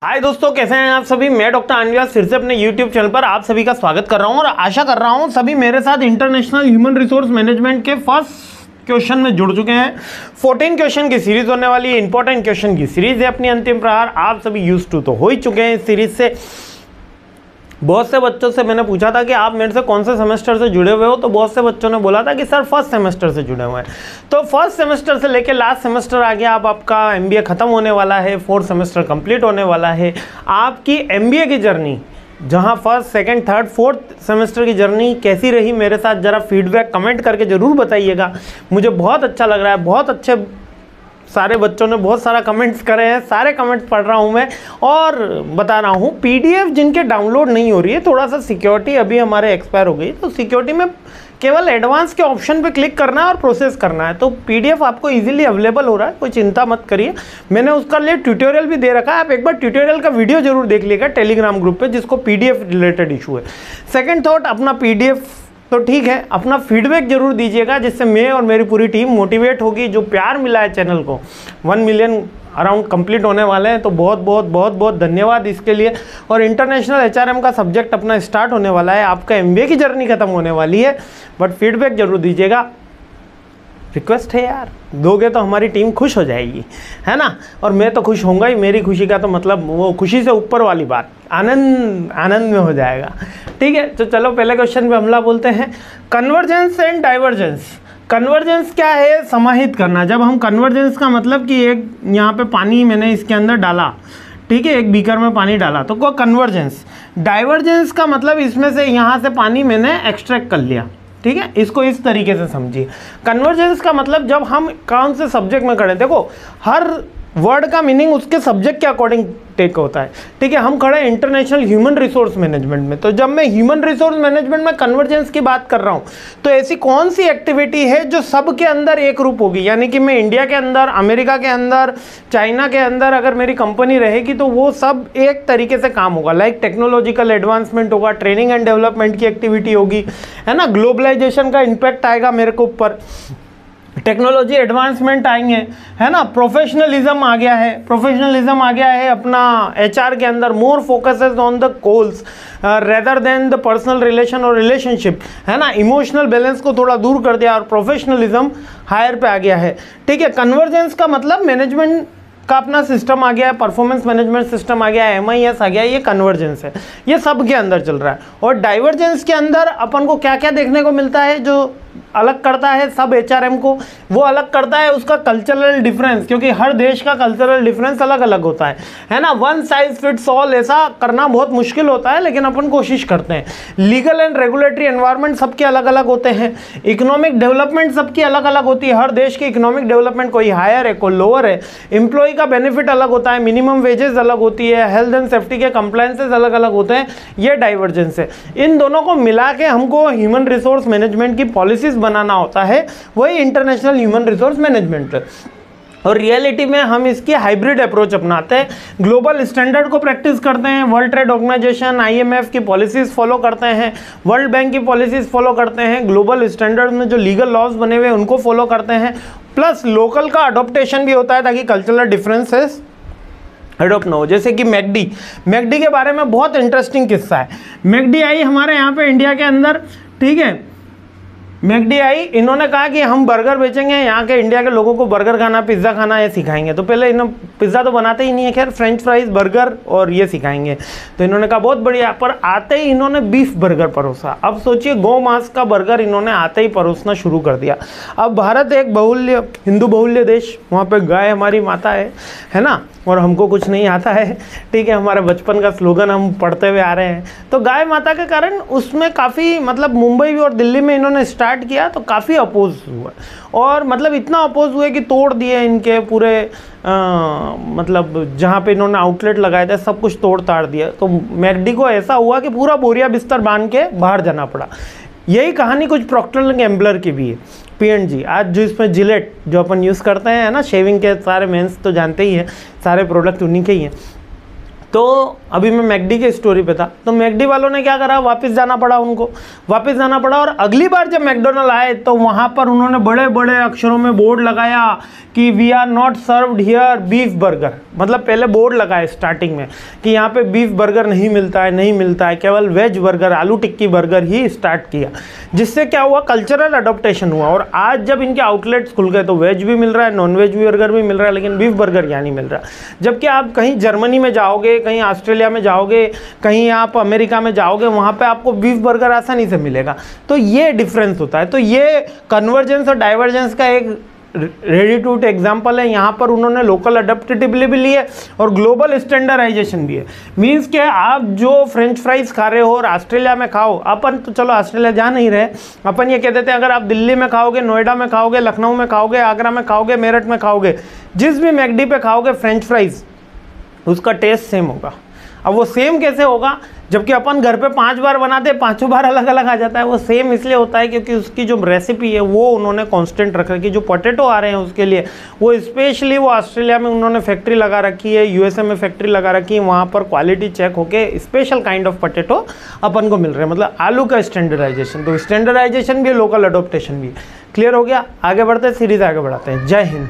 हाय दोस्तों, कैसे हैं आप सभी। मैं डॉक्टर आनवियास फिर से अपने यूट्यूब चैनल पर आप सभी का स्वागत कर रहा हूं और आशा कर रहा हूं सभी मेरे साथ इंटरनेशनल ह्यूमन रिसोर्स मैनेजमेंट के फर्स्ट क्वेश्चन में जुड़ चुके हैं। 14 क्वेश्चन की सीरीज होने वाली है, इंपॉर्टेंट क्वेश्चन की सीरीज है अपनी अंतिम प्रहार। आप सभी यूज्ड टू तो हो ही चुके हैं इस सीरीज से। बहुत से बच्चों से मैंने पूछा था कि आप मेरे से कौन से सेमेस्टर से जुड़े हुए हो, तो बहुत से बच्चों ने बोला था कि सर फर्स्ट सेमेस्टर से जुड़े हुए हैं। तो फर्स्ट सेमेस्टर से लेकर लास्ट सेमेस्टर आ गया, अब आपका एमबीए ख़त्म होने वाला है, फोर्थ सेमेस्टर कंप्लीट होने वाला है। आपकी एमबीए की जर्नी, जहां first second third fourth semester की जर्नी कैसी रही, मेरे साथ ज़रा फीडबैक कमेंट करके ज़रूर बताइएगा। मुझे बहुत अच्छा लग रहा है, बहुत अच्छे सारे बच्चों ने बहुत सारा कमेंट्स करे हैं, सारे कमेंट्स पढ़ रहा हूं मैं और बता रहा हूं। पीडीएफ जिनके डाउनलोड नहीं हो रही है, थोड़ा सा सिक्योरिटी अभी हमारे एक्सपायर हो गई, तो सिक्योरिटी में केवल एडवांस के ऑप्शन पे क्लिक करना है और प्रोसेस करना है, तो पीडीएफ आपको इजीली अवेलेबल हो रहा है, कोई चिंता मत करिए। मैंने उसका लिए ट्यूटोरियल भी दे रखा है, आप एक बार ट्यूटोरियल का वीडियो जरूर देख लीजिएगा टेलीग्राम ग्रुप पे, जिसको पीडीएफ रिलेटेड इशू है। सेकेंड थॉट, अपना पीडीएफ तो ठीक है, अपना फीडबैक जरूर दीजिएगा, जिससे मैं और मेरी पूरी टीम मोटिवेट होगी। जो प्यार मिला है चैनल को, 1 मिलियन अराउंड कंप्लीट होने वाले हैं, तो बहुत बहुत बहुत बहुत धन्यवाद इसके लिए। और इंटरनेशनल एचआरएम का सब्जेक्ट अपना स्टार्ट होने वाला है, आपका एमबीए की जर्नी खत्म होने वाली है, बट फीडबैक जरूर दीजिएगा। रिक्वेस्ट है यार, दोगे तो हमारी टीम खुश हो जाएगी, है ना। और मैं तो खुश होऊंगा ही, मेरी खुशी का तो मतलब वो खुशी से ऊपर वाली बात, आनंद आनंद में हो जाएगा। ठीक है, तो चलो पहले क्वेश्चन पे हमला बोलते हैं। Convergence and divergence. कन्वर्जेंस क्या है? समाहित करना। जब हम कन्वर्जेंस का मतलब कि एक यहाँ पे पानी मैंने इसके अंदर डाला, ठीक है, एक बीकर में पानी डाला, तो को कन्वर्जेंस। डाइवर्जेंस का मतलब इसमें से यहाँ से पानी मैंने एक्सट्रैक्ट कर लिया, ठीक है, इसको इस तरीके से समझिए। कन्वर्जेंस का मतलब जब हम कौन से सब्जेक्ट में खड़े, देखो हर वर्ड का मीनिंग उसके सब्जेक्ट के अकॉर्डिंग टेक होता है, ठीक है। हम खड़े हैं इंटरनेशनल ह्यूमन रिसोर्स मैनेजमेंट में, तो जब मैं ह्यूमन रिसोर्स मैनेजमेंट में कन्वर्जेंस की बात कर रहा हूं, तो ऐसी कौन सी एक्टिविटी है जो सबके अंदर एक रूप होगी, यानी कि मैं इंडिया के अंदर, अमेरिका के अंदर, चाइना के अंदर अगर मेरी कंपनी रहेगी तो वो सब एक तरीके से काम होगा। लाइक टेक्नोलॉजिकल एडवांसमेंट होगा, ट्रेनिंग एंड डेवलपमेंट की एक्टिविटी होगी, है ना, ग्लोबलाइजेशन का इम्पैक्ट आएगा मेरे को ऊपर, टेक्नोलॉजी एडवांसमेंट आएंगे, है ना। प्रोफेशनलिज्म आ गया है, प्रोफेशनलिज्म आ गया है अपना एचआर के अंदर। More focuses on the goals rather than the personal relation और रिलेशनशिप, है ना। इमोशनल बैलेंस को थोड़ा दूर कर दिया और प्रोफेशनलिज्म हायर पे आ गया है, ठीक है। कन्वर्जेंस का मतलब मैनेजमेंट का अपना सिस्टम आ गया है, परफॉर्मेंस मैनेजमेंट सिस्टम आ गया है, MIS आ गया है, ये कन्वर्जेंस है, ये सब के अंदर चल रहा है। और डाइवर्जेंस के अंदर अपन को क्या क्या देखने को मिलता है जो अलग करता है सब HRM को, वो अलग करता है उसका कल्चरल डिफरेंस, क्योंकि हर देश का कल्चरल डिफरेंस अलग अलग होता है ना। वन साइज फिट्स ऑल ऐसा करना बहुत मुश्किल होता है, लेकिन अपन कोशिश करते हैं। लीगल एंड रेगुलेटरी एनवायरनमेंट सबके अलग अलग होते हैं, इकोनॉमिक डेवलपमेंट सबकी अलग अलग होती है, हर देश की इकोनॉमिक डेवलपमेंट कोई हायर है कोई लोअर है, एम्प्लॉय का बेनिफिट अलग होता है, मिनिमम वेजेस अलग होती है, हेल्थ एंड सेफ्टी के कंप्लायंसेस अलग अलग होते हैं, ये डाइवर्जेंस है। इन दोनों को मिला के हमको ह्यूमन रिसोर्स मैनेजमेंट की पॉलिसीज बनाना होता है, वही इंटरनेशनल ह्यूमन रिसोर्स मैनेजमेंट है। और रियलिटी में हम इसकी हाइब्रिड अप्रोच अपनाते हैं, ग्लोबल स्टैंडर्ड को प्रैक्टिस करते हैं, वर्ल्ड ट्रेड ऑर्गेनाइजेशन IMF की पॉलिसीज फॉलो करते हैं, वर्ल्ड बैंक की पॉलिसीज फॉलो करते हैं, ग्लोबल स्टैंडर्ड में जो लीगल लॉज बने हुए हैं उनको फॉलो करते हैं, प्लस लोकल का अडोप्टेशन भी होता है ताकि कल्चरल डिफरेंसेस एडोप्ट ना हो। जैसे कि मैकडी के बारे में बहुत इंटरेस्टिंग किस्सा है। मैकडी आई हमारे यहाँ पे इंडिया के अंदर, ठीक है, मैकडी आई, इन्होंने कहा कि हम बर्गर बेचेंगे, यहाँ के इंडिया के लोगों को बर्गर खाना, पिज़्ज़ा खाना ये सिखाएंगे। तो पहले इन्होंने पिज़्ज़ा तो बनाते ही नहीं है, खैर फ्रेंच फ्राइज, बर्गर और ये सिखाएंगे। तो इन्होंने कहा बहुत बढ़िया, पर आते ही इन्होंने बीफ बर्गर परोसा। अब सोचिए, गौ मांस का बर्गर इन्होंने आते ही परोसना शुरू कर दिया। अब भारत एक बहुल्य हिंदू बहुल्य देश, वहाँ पर गाय हमारी माता है ना, और हमको कुछ नहीं आता है, ठीक है, हमारे बचपन का स्लोगन हम पढ़ते हुए आ रहे हैं। तो गाय माता के कारण उसमें काफ़ी मतलब मुंबई और दिल्ली में इन्होंने स्टार्ट किया तो काफ़ी अपोज हुआ, और मतलब इतना अपोज हुए कि तोड़ दिए इनके पूरे मतलब जहाँ पे इन्होंने आउटलेट लगाए थे सब कुछ तोड़ ताड़ दिया। तो मैकडी को ऐसा हुआ कि पूरा बोरिया बिस्तर बांध के बाहर जाना पड़ा। यही कहानी कुछ प्रॉक्टर एंड गैम्बलर की भी है, P&G। आज जो इसमें जिलेट जो अपन यूज़ करते हैं ना शेविंग के, सारे मेंस तो जानते ही हैं, सारे प्रोडक्ट उन्हीं के ही हैं। तो अभी मैं मैकडी के स्टोरी पे था, तो मैकडी वालों ने क्या करा, वापस जाना पड़ा उनको, वापस जाना पड़ा। और अगली बार जब मैकडोनल्ड आए तो वहाँ पर उन्होंने बड़े बड़े अक्षरों में बोर्ड लगाया कि we are not served here beef burger. मतलब पहले बोर्ड लगाए स्टार्टिंग में कि यहाँ पे बीफ बर्गर नहीं मिलता है, नहीं मिलता है, केवल वेज बर्गर, आलू टिक्की बर्गर ही स्टार्ट किया। जिससे क्या हुआ, कल्चरल अडोप्टेशन हुआ। और आज जब इनके आउटलेट्स खुल गए तो वेज भी मिल रहा है, नॉन वेज बर्गर भी मिल रहा है, लेकिन बीफ बर्गर यहाँ नहीं मिल रहा। जबकि आप कहीं जर्मनी में जाओगे, कहीं ऑस्ट्रेलिया में जाओगे, कहीं आप अमेरिका में जाओगे, वहाँ पे आपको बीफ बर्गर आसानी से मिलेगा। तो ये डिफरेंस होता है। तो ये कन्वर्जेंस और डाइवर्जेंस का एक रेडी टू इट एग्जाम्पल है। यहाँ पर उन्होंने लोकल अडेप्टेबिलिटी भी ली है और ग्लोबल स्टैंडर्डाइजेशन भी है। मीन्स कि आप जो फ्रेंच फ्राइज खा रहे हो और ऑस्ट्रेलिया में खाओ, अपन तो चलो ऑस्ट्रेलिया जा नहीं रहे, अपन ये कह देते हैं अगर आप दिल्ली में खाओगे, नोएडा में खाओगे, लखनऊ में खाओगे, आगरा में खाओगे, मेरठ में खाओगे, जिस भी मैकडी पे खाओगे फ्रेंच फ्राइज, उसका टेस्ट सेम होगा। अब वो सेम कैसे होगा, जबकि अपन घर पे 5 बार बनाते हैं, 5 बार अलग अलग आ जाता है। वो सेम इसलिए होता है क्योंकि उसकी जो रेसिपी है वो उन्होंने कांस्टेंट रख रखी है। जो पोटैटो आ रहे हैं उसके लिए वो स्पेशली वो ऑस्ट्रेलिया में उन्होंने फैक्ट्री लगा रखी है, यूएसए में फैक्ट्री लगा रखी है, वहाँ पर क्वालिटी चेक होके स्पेशल काइंड ऑफ पोटैटो अपन को मिल रहे हैं। मतलब आलू का स्टैंडर्डाइजेशन, तो स्टैंडर्डाइजेशन भी है, लोकल अडोप्टेशन भी है। क्लियर हो गया? आगे बढ़ते हैं, सीरीज आगे बढ़ाते हैं। जय हिंद।